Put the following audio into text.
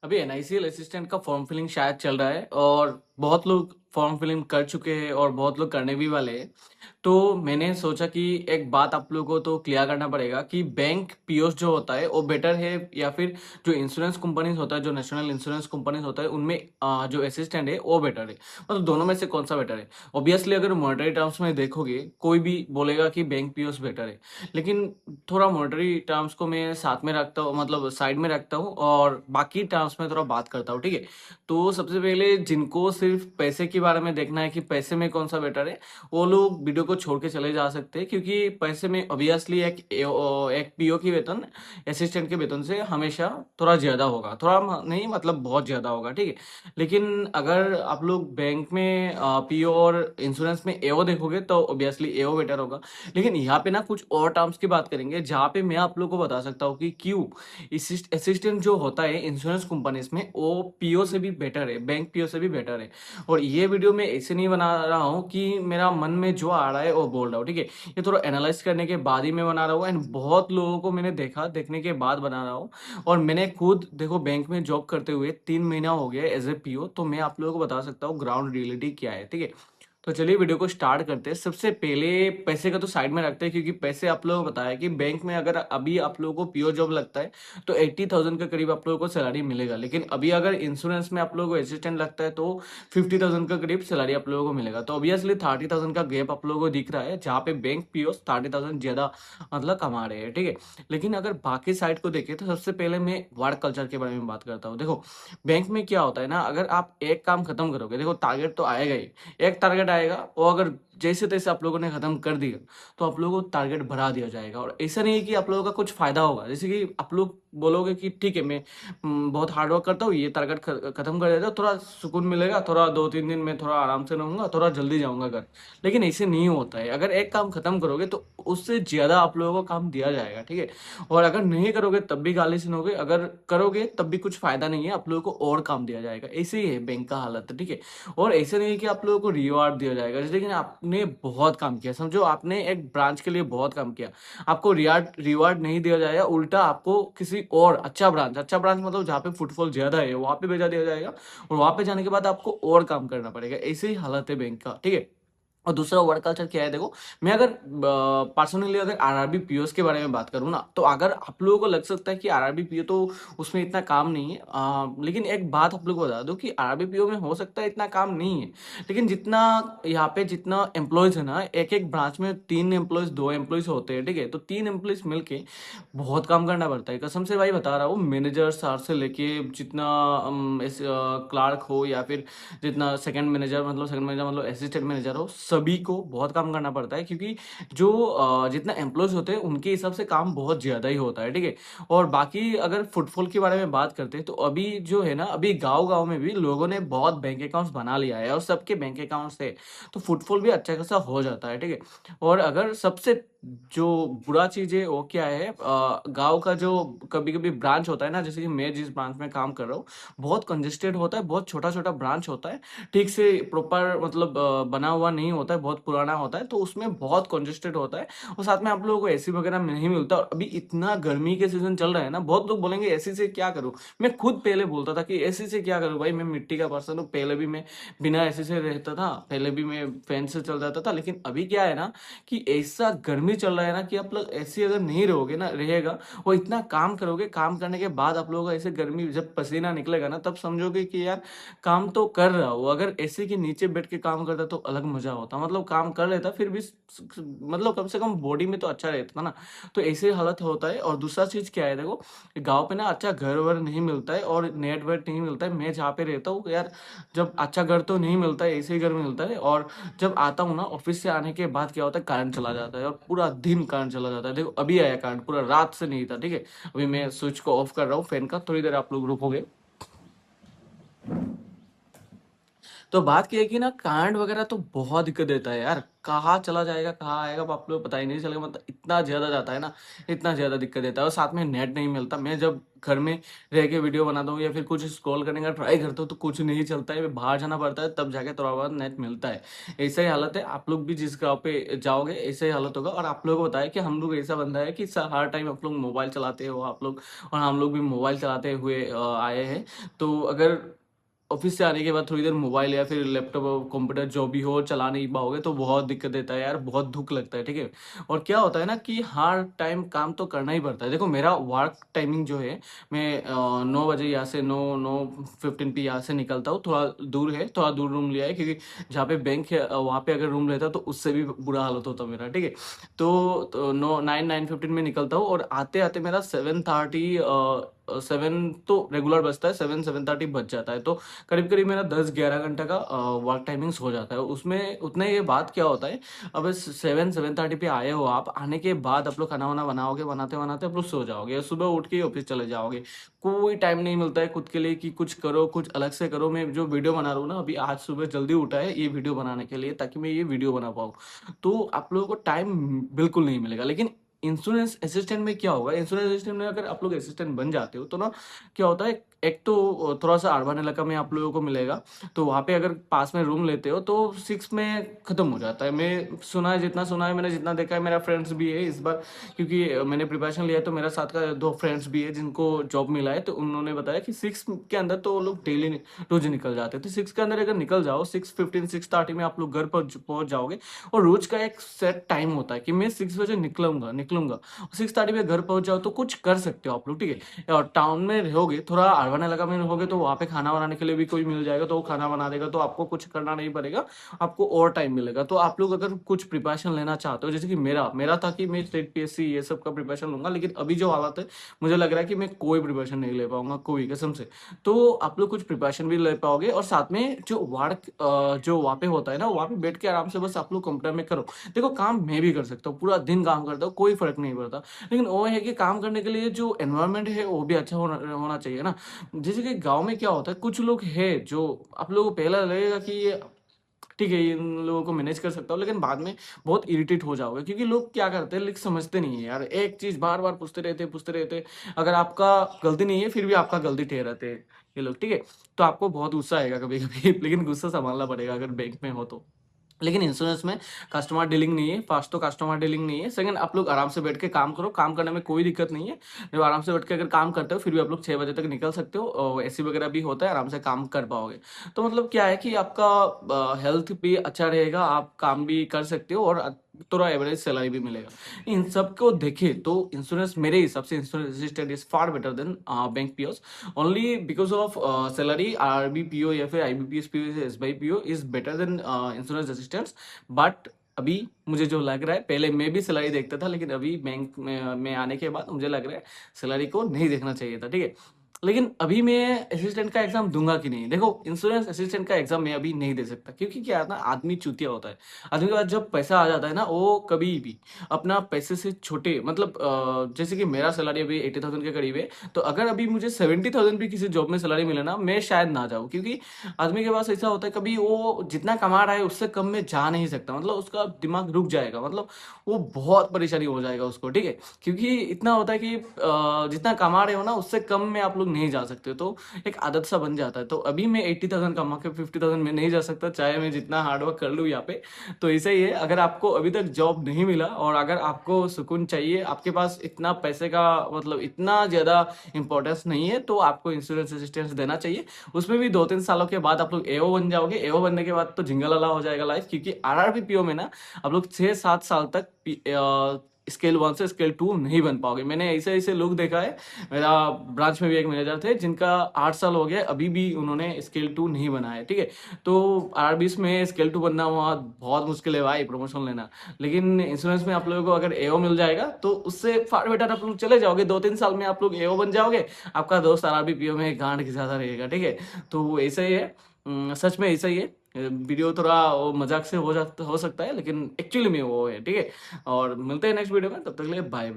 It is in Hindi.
अभी एनआईसीएल असिस्टेंट का फॉर्म फिलिंग शायद चल रहा है और बहुत लोग फॉर्म फिलिंग कर चुके हैं और बहुत लोग करने भी वाले हैं। तो मैंने सोचा कि एक बात आप लोगों को तो क्लियर करना पड़ेगा कि बैंक पीओस जो होता है वो बेटर है या फिर जो इंश्योरेंस कंपनीज होता है, जो नेशनल इंश्योरेंस कंपनीज होता है उनमें जो असिस्टेंट है वो बेटर है। मतलब दोनों में से कौन सा बेटर है? ऑब्वियसली अगर मॉनेटरी टर्म्स में देखोगे कोई भी बोलेगा कि बैंक पीओस बेटर है, लेकिन थोड़ा मॉनेटरी टर्म्स को मैं साथ में रखता हूँ, मतलब साइड में रखता हूँ और बाकी टर्म्स में थोड़ा बात करता हूँ, ठीक है। तो सबसे पहले जिनको सिर्फ पैसे के बारे में देखना है कि पैसे में कौन सा बेटर है, वो लोग वीडियो को छोड़ के चले जा सकते हैं, क्योंकि पैसे में ऑब्वियसली एक पीओ की वेतन असिस्टेंट के वेतन से हमेशा थोड़ा ज्यादा होगा, थोड़ा नहीं मतलब बहुत ज्यादा होगा, ठीक है। लेकिन अगर आप लोग बैंक में पीओ और इंश्योरेंस में एओ देखोगे तो ऑब्वियसली एओ बेटर होगा। लेकिन यहाँ पे ना कुछ और टर्म्स की बात करेंगे जहाँ पे मैं आप लोग को बता सकता हूँ कि क्यों असिस्टेंट जो होता है इंश्योरेंस कंपनीज में वो पीओ से भी बेटर है, बैंक पीओ से भी बेटर है। और ये वीडियो मैं ऐसे नहीं बना रहा हूँ कि मेरा मन में जो आ रहा है वो बोल रहा हूँ, ठीक है। ये थोड़ा एनालाइज करने के बाद ही मैं बना रहा हूँ एंड बहुत लोगों को मैंने देखा, देखने के बाद बना रहा हूँ। और मैंने खुद देखो बैंक में जॉब करते हुए 3 महीना हो गया एज ए पीओ, तो मैं आप लोगों को बता सकता हूँ ग्राउंड रियलिटी क्या है, ठीक है। तो चलिए वीडियो को स्टार्ट करते हैं। सबसे पहले पैसे का तो साइड में रखते हैं, क्योंकि पैसे आप लोगों को बताया कि बैंक में अगर अभी आप लोगों को पीओ जॉब लगता है तो 80,000 के करीब आप लोगों को सैलरी मिलेगा। लेकिन अभी अगर इंश्योरेंस में आप लोगों को असिस्टेंट लगता है तो 50,000 का करीब सैलरी आप लोगों को मिलेगा। तो ऑब्वियसली 30,000 का गैप आप लोगों को दिख रहा है, जहाँ पे बैंक पीओ 30,000 ज्यादा मतलब कमा रहे हैं, ठीक है। लेकिन अगर बाकी साइड को देखें तो सबसे पहले मैं वर्क कल्चर के बारे में बात करता हूँ। देखो बैंक में क्या होता है ना, अगर आप एक काम खत्म करोगे, देखो टारगेट तो आएगा ही, एक टारगेट आएगा और अगर जैसे तैसे आप लोगों ने खत्म कर दिया तो आप लोगों को टारगेट बढ़ा दिया जाएगा। और ऐसा नहीं है कि आप लोगों का कुछ फायदा होगा, जैसे कि आप लोग बोलोगे कि ठीक है मैं बहुत हार्ड वर्क करता हूँ, ये टारगेट खत्म कर देता हूँ, थोड़ा सुकून मिलेगा, थोड़ा 2-3 दिन में थोड़ा आराम से रहूंगा, थोड़ा जल्दी जाऊंगा घर। लेकिन ऐसे नहीं होता है, अगर एक काम खत्म करोगे तो उससे ज्यादा आप लोगों को काम दिया जाएगा, ठीक है। और अगर नहीं करोगे तब भी गाली सुनोगे, अगर करोगे तब भी कुछ फायदा नहीं है, आप लोगों को और काम दिया जाएगा। ऐसे ही है बैंक का हालत, ठीक है। और ऐसे नहीं है कि आप लोगों को रिवार्ड दिया जाएगा, जैसे कि आपने बहुत काम किया, समझो आपने एक ब्रांच के लिए बहुत काम किया, आपको रिवार्ड रिवार्ड नहीं दिया जाएगा, उल्टा आपको किसी और अच्छा ब्रांच मतलब जहाँ पे फुटफॉल ज्यादा है वहां पे भेजा दिया जाएगा। और वहां पे जाने के बाद आपको और काम करना पड़ेगा। ऐसे ही हालत है बैंक का, ठीक है। और दूसरा वर्क कल्चर क्या है, देखो मैं अगर पर्सनली अगर आरआरबी पीओस के बारे में बात करूँ ना, तो अगर आप लोगों को लग सकता है कि आरआरबी पीओ तो उसमें इतना काम नहीं है, लेकिन एक बात आप लोग को बता दो कि आरआरबी पीओ में हो सकता है इतना काम नहीं है, लेकिन जितना यहाँ पे जितना एम्प्लॉयज है ना, एक एक ब्रांच में 3 एम्प्लॉयज 2 एम्प्लॉयज होते हैं, ठीक है। तो 3 एम्प्लॉयज मिलके बहुत काम करना पड़ता है, कसम से भाई बता रहा हूँ। मैनेजर सर से लेके जितना क्लार्क हो या फिर जितना सेकंड मैनेजर मतलब असिस्टेंट मैनेजर हो, सभी को बहुत काम करना पड़ता है, क्योंकि जो जितना एम्प्लॉयज होते हैं उनके हिसाब से काम बहुत ज्यादा ही होता है, ठीक है। और बाकी अगर फुटफॉल के बारे में बात करते हैं तो अभी जो है ना, अभी गांव गांव में भी लोगों ने बहुत बैंक अकाउंट्स बना लिया है और सबके बैंक अकाउंट्स है, तो फुटफॉल भी अच्छा खासा हो जाता है, ठीक है। और अगर सबसे जो बुरा चीज है वो क्या है, गांव का जो कभी कभी ब्रांच होता है ना, जैसे कि मैं जिस ब्रांच में काम कर रहा हूँ बहुत कंजेस्टेड होता है, बहुत छोटा छोटा ब्रांच होता है, ठीक से प्रॉपर मतलब बना हुआ नहीं होता है, बहुत पुराना होता है, तो उसमें बहुत कंजेस्टेड होता है। और साथ में आप लोगों को एसी वगैरह नहीं मिलता। और अभी इतना गर्मी के सीजन चल रहा है ना, बहुत लोग बोलेंगे एसी से क्या करूं। मैं खुद पहले बोलता था कि एसी से क्या करूं भाई, मैं मिट्टी का पर्सन हूँ, पहले भी मैं बिना एसी से रहता था, पहले भी मैं फैन से चल जाता था। लेकिन अभी क्या है ना कि ऐसा गर्मी चल रहा है ना कि आप लोग एसी अगर नहीं रहोगे ना रहेगा, वो इतना काम करोगे, काम करने के बाद आप लोगों को ऐसे गर्मी जब पसीना निकलेगा ना, तब समझोगे कि यार काम तो कर रहा हूँ। अगर एसी के नीचे बैठ के काम करता तो अलग मजा होता, मतलब काम कर लेता फिर भी मतलब कम से कम बॉडी में तो अच्छा रहता ना। तो ऐसे हालत होता है। और दूसरा चीज क्या है, देखो गांव पे ना अच्छा घर वर नहीं मिलता है और नेट वेट नहीं मिलता है। मैं जहाँ पे रहता हूँ यार, जब अच्छा घर तो नहीं मिलता है, ऐसे ही घर मिलता है। और जब आता हूँ ना ऑफिस से आने के बाद क्या होता है, करंट चला जाता है और पूरा दिन करंट चला जाता है। देखो अभी आया करंट, पूरा रात से नहीं था, ठीक है। अभी मैं स्विच को ऑफ कर रहा हूँ फैन का, थोड़ी देर आप लोग रुकोगे। तो बात क्या है कि ना कांड वगैरह तो बहुत दिक्कत देता है यार, कहाँ चला जाएगा कहाँ आएगा आप लोग पता ही नहीं चलेगा, मतलब इतना ज़्यादा जाता है ना, इतना ज़्यादा दिक्कत देता है। और साथ में नेट नहीं मिलता, मैं जब घर में रह के वीडियो बनाता हूँ या फिर कुछ स्क्रॉल करने का ट्राई करता हूँ तो कुछ नहीं चलता है, बाहर जाना पड़ता है तब जाके थोड़ा बहुत नेट मिलता है। ऐसा ही हालत है, आप लोग भी जिस गाँव पे जाओगे ऐसा ही हालत होगा। और आप लोगों को बताया कि हम लोग ऐसा बंदा है कि हर टाइम आप लोग मोबाइल चलाते हो आप लोग, और हम लोग भी मोबाइल चलाते हुए आए हैं। तो अगर ऑफिस से आने के बाद थोड़ी देर मोबाइल या फिर लैपटॉप और कंप्यूटर जो भी हो चला नहीं पाओगे तो बहुत दिक्कत देता है यार, बहुत दुख लगता है, ठीक है। और क्या होता है ना कि हर टाइम काम तो करना ही पड़ता है। देखो मेरा वर्क टाइमिंग जो है, मैं 9 बजे यहाँ से 9:15 पे यहाँ से निकलता हूँ, थोड़ा दूर है, थोड़ा दूर रूम लिया है क्योंकि जहाँ पे बैंक है वहाँ पे अगर रूम रहता तो उससे भी बुरा हालत होता मेरा, ठीक है। तो 9:15 में निकलता हूँ और आते आते मेरा 7:30 7 तो रेगुलर बजता है, 7-7:30 बज जाता है। तो करीब करीब मेरा 10-11 घंटा का वर्क टाइमिंग्स हो जाता है उसमें। उतने ये बात क्या होता है, अब 7-7:30 पे आए हो, आप आने के बाद आप लोग खाना वाना बनाओगे, बनाते बनाते आप लोग सो जाओगे, सुबह उठ के ऑफिस चले जाओगे। कोई टाइम नहीं मिलता है खुद के लिए कि कुछ करो, कुछ अलग से करो। मैं जो वीडियो बना रहा हूँ ना, अभी आज सुबह जल्दी उठा है ये वीडियो बनाने के लिए ताकि मैं ये वीडियो बना पाऊँ। तो आप लोगों को टाइम बिल्कुल नहीं मिलेगा। लेकिन इंश्योरेंस असिस्टेंट में क्या होगा, इंश्योरेंस असिस्टेंट में अगर आप लोग असिस्टेंट बन जाते हो तो ना क्या होता है, एक तो थोड़ा सा अर्बन इलाका में आप लोगों को मिलेगा। तो वहाँ पे अगर पास में रूम लेते हो तो 6 में ख़त्म हो जाता है। मैं सुना है, जितना सुना है मैंने, जितना देखा है, मेरा फ्रेंड्स भी है इस बार, क्योंकि मैंने प्रिपरेशन लिया है तो मेरा साथ का 2 फ्रेंड्स भी है जिनको जॉब मिला है, तो उन्होंने बताया कि 6 के अंदर तो वो लोग डेली रोज निकल जाते थे। 6 के अंदर अगर निकल जाओ, 6:15 6:30 में आप लोग घर पर पहुंच जाओगे। और रोज का एक सेट टाइम होता है कि मैं 6 बजे निकलूंगा निकलूंगा, 6:30 में घर पहुंच जाओ तो कुछ कर सकते हो आप लोग, ठीक है। और टाउन में रहोगे, थोड़ा अर्बन इलाका में रहोगे तो वहाँ पे खाना बनाने के लिए भी कोई मिल जाएगा तो वो खाना बना देगा, तो आपको कुछ करना नहीं पड़ेगा, आपको और टाइम मिलेगा। तो आप लोग अगर कुछ प्रिपरेशन लेना चाहते हो, जैसे कि मेरा मेरा था कि मैं स्टेट पीएससी ये सब का प्रिपरेशन लूंगा, लेकिन अभी जो हालत है मुझे लग रहा है कि मैं कोई प्रिपरेशन नहीं ले पाऊंगा, कोई कसम से। तो आप लोग कुछ प्रिपरेशन भी ले पाओगे और साथ में जो वर्क जो वहाँ पे होता है ना, वहाँ पे बैठ के आराम से बस आप लोग कंप्यूटर में करो। देखो काम मैं भी कर सकता हूँ, पूरा दिन काम करता हूँ, कोई फर्क नहीं पड़ता। लेकिन वो है कि काम करने के लिए जो एनवायरनमेंट है वो भी अच्छा होना चाहिए ना। जैसे कि गांव में क्या होता है, कुछ लोग हैं जो आप लोगों को पहला लगेगा कि ये ठीक है, इन लोगों को मैनेज कर सकता हूँ, लेकिन बाद में बहुत इरिटेट हो जाओगे क्योंकि लोग क्या करते हैं, लेकिन समझते नहीं है यार, एक चीज बार बार पूछते रहते। अगर आपका गलती नहीं है फिर भी आपका गलती ठहराते हैं ये लोग, ठीक है। तो आपको बहुत गुस्सा आएगा कभी कभी लेकिन गुस्सा संभालना पड़ेगा अगर बैंक में हो तो। लेकिन इंश्योरेंस में कस्टमर डीलिंग नहीं है, फर्स्ट तो कस्टमर डीलिंग नहीं है, सेकंड आप लोग आराम से बैठ के काम करो, काम करने में कोई दिक्कत नहीं है। जब आराम से बैठ के अगर काम करते हो फिर भी आप लोग 6 बजे तक निकल सकते हो, और एसी वगैरह भी होता है, आराम से काम कर पाओगे। तो मतलब क्या है कि आपका हेल्थ भी अच्छा रहेगा, आप काम भी कर सकते हो और थोड़ा एवरेज सैलरी भी मिलेगा। इन सब को देखे तो इंश्योरेंस मेरे हिसाब से insurance assistant is far better than bank POs, only because of salary. RB PO या फिर IBPS PO, SBI PO is better than insurance assistants. But अभी मुझे जो लग रहा है, पहले मैं भी सैलरी देखता था लेकिन अभी बैंक में आने के बाद मुझे लग रहा है सैलरी को नहीं देखना चाहिए था, ठीक है। लेकिन अभी मैं असिस्टेंट का एग्जाम दूंगा कि नहीं, देखो इंश्योरेंस असिस्टेंट का एग्जाम मैं अभी नहीं दे सकता क्योंकि क्या है ना, आदमी चूतिया होता है। आदमी के पास जब पैसा आ जाता है ना, वो कभी भी अपना पैसे से छोटे, मतलब जैसे कि मेरा सैलरी अभी 80,000 के करीब है, तो अगर अभी मुझे 70,000 भी किसी जॉब में सैलरी मिले ना, मैं शायद ना जाऊँ, क्योंकि आदमी के पास ऐसा होता है कभी वो जितना कमा रहा है उससे कम में जा नहीं सकता, मतलब उसका दिमाग रुक जाएगा, मतलब वो बहुत परेशानी हो जाएगा उसको, ठीक है। क्योंकि इतना होता है कि जितना कमा रहे हो ना उससे कम में आप लोग नहीं जा सकते, तो एक आदत सा बन जाता है। तो अभी मैं 80,000 कमा के 50,000 में नहीं जा सकता, चाहे मैं जितना हार्डवर्क कर लूँ यहाँ पे। तो ऐसा ही है, अगर आपको अभी तक जॉब नहीं मिला और अगर आपको सुकून चाहिए, आपके पास इतना पैसे का मतलब इतना ज़्यादा इंपॉर्टेंस नहीं है, तो आपको इंश्योरेंस असिस्टेंस देना चाहिए। उसमें भी 2-3 सालों के बाद आप लोग एओ बन जाओगे, एओ बनने के बाद तो झिंगालाला हो जाएगा लाइफ, क्योंकि आरआरबीपीओ में ना आप लोग 6-7 साल तक स्केल 1 से स्केल 2 नहीं बन पाओगे। मैंने ऐसे ऐसे लोग देखा है, मेरा ब्रांच में भी एक मैनेजर थे जिनका 8 साल हो गया, अभी भी उन्होंने स्केल 2 नहीं बना है, ठीक है। तो आरबीएस में स्केल 2 बनना वहाँ बहुत मुश्किल है भाई, प्रमोशन लेना। लेकिन इंश्योरेंस में आप लोगों को अगर एओ मिल जाएगा तो उससे फार बेटर आप लोग चले जाओगे, 2-3 साल में आप लोग एओ बन जाओगे, आपका दोस्त आरआरबीपीओ में गांड घिसाता रहेगा, ठीक है। तो ऐसा ही है, सच में ऐसा ही है। वीडियो थोड़ा वो मजाक से हो सकता है, लेकिन एक्चुअली में वो है, ठीक है। और मिलते हैं नेक्स्ट वीडियो में, तब तक के लिए बाय।